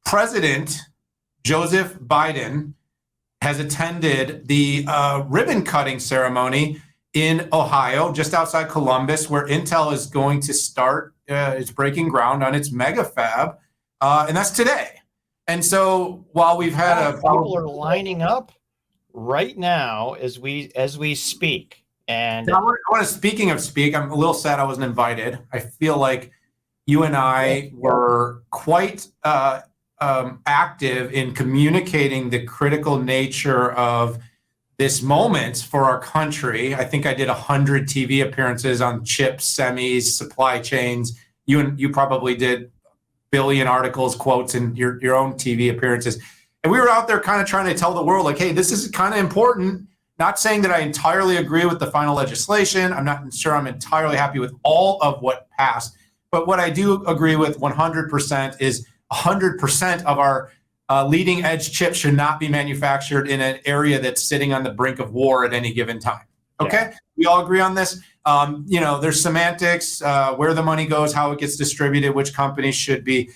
President Joseph Biden has attended the ribbon cutting ceremony in Ohio, just outside Columbus, where Intel is going to start its breaking ground on its mega fab, and that's today. And so while we've had people are lining up right now as we speak. And speaking of speak, I'm a little sad I wasn't invited. I feel like you and I were quite active in communicating the critical nature of this moment for our country. I think I did 100 TV appearances on chips, semis, supply chains. You probably did billion articles, quotes, and your own TV appearances. And we were out there kind of trying to tell the world, like, hey, this is kind of important. Not saying that I entirely agree with the final legislation. I'm not sure I'm entirely happy with all of what passed. But what I do agree with 100% is 100% of our leading edge chips should not be manufactured in an area that's sitting on the brink of war at any given time. Okay, yeah. We all agree on this. There's semantics, where the money goes, how it gets distributed, which companies should be.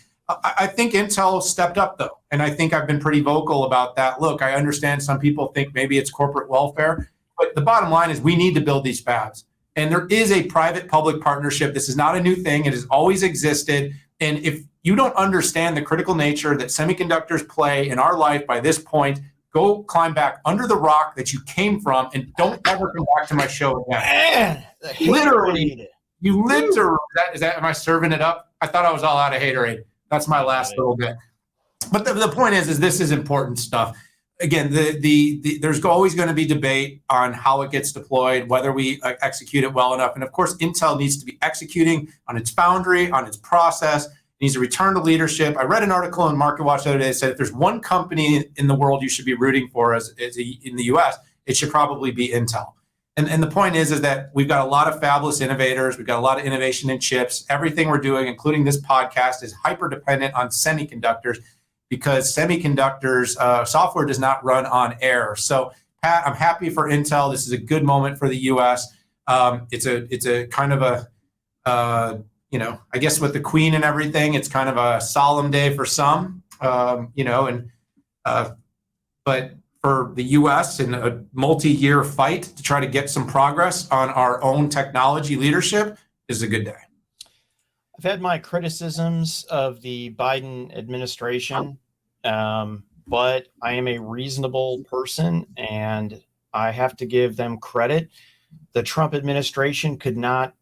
I think Intel stepped up, though, and I think I've been pretty vocal about that. Look, I understand some people think maybe it's corporate welfare, but the bottom line is we need to build these fabs. And there is a private-public partnership. This is not a new thing. It has always existed. And if you don't understand the critical nature that semiconductors play in our life by this point, go climb back under the rock that you came from and don't ever come back to my show again. Literally, am I serving it up? I thought I was all out of haterade. That's my last little bit. But the point is this is important stuff. Again, there's always going to be debate on how it gets deployed, whether we execute it well enough. And of course, Intel needs to be executing on its foundry, on its process. It needs to return to leadership. I read an article in MarketWatch the other day that said if there's one company in the world you should be rooting for as in the U.S., it should probably be Intel. And the point is that we've got a lot of fabulous innovators. We've got a lot of innovation in chips. Everything we're doing, including this podcast, is hyper dependent on semiconductors because semiconductors, software does not run on air. So, Pat, I'm happy for Intel. This is a good moment for the U.S. It's a kind of a, I guess with the Queen and everything, it's kind of a solemn day for some, but for the U.S. in a multi-year fight to try to get some progress on our own technology leadership is a good day. I've had my criticisms of the Biden administration, but I am a reasonable person and I have to give them credit. The Trump administration could not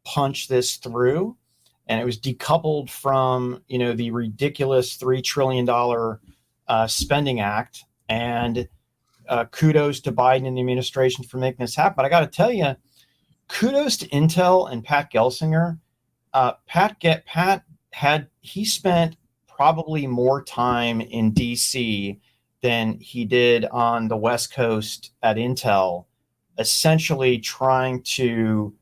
punch this through, and it was decoupled from, the ridiculous $3 trillion Spending Act. And kudos to Biden and the administration for making this happen. But I got to tell you, kudos to Intel and Pat Gelsinger. He spent probably more time in DC than he did on the West Coast at Intel, essentially trying to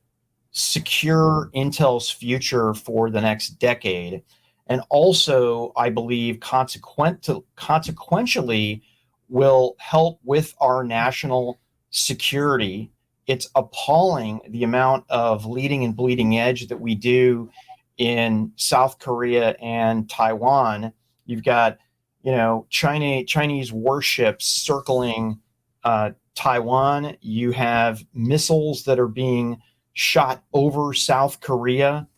secure Intel's future for the next decade. And also, I believe consequentially, will help with our national security. It's appalling the amount of leading and bleeding edge that we do in South Korea and Taiwan. You've got, Chinese warships circling Taiwan. You have missiles that are being shot over South Korea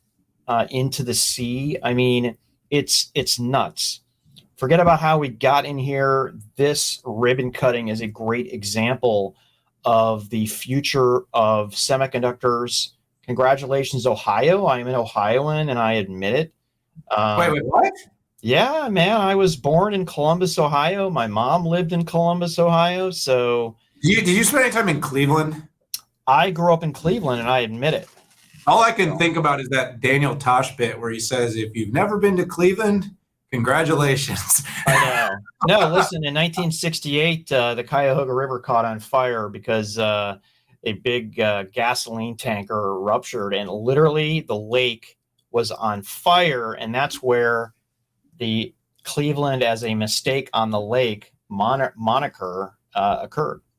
into the sea. I mean, it's nuts. Forget about how we got in here. This ribbon cutting is a great example of the future of semiconductors. Congratulations, Ohio. I'm an Ohioan, and I admit it. Wait, what? Yeah, man. I was born in Columbus, Ohio. My mom lived in Columbus, Ohio. So, did you spend any time in Cleveland? I grew up in Cleveland, and I admit it. All I can think about is that Daniel Tosh bit where he says, if you've never been to Cleveland, congratulations. I know. No, listen, in 1968, the Cuyahoga River caught on fire because a big gasoline tanker ruptured, and literally the lake was on fire. And that's where the Cleveland as a mistake on the lake moniker occurred.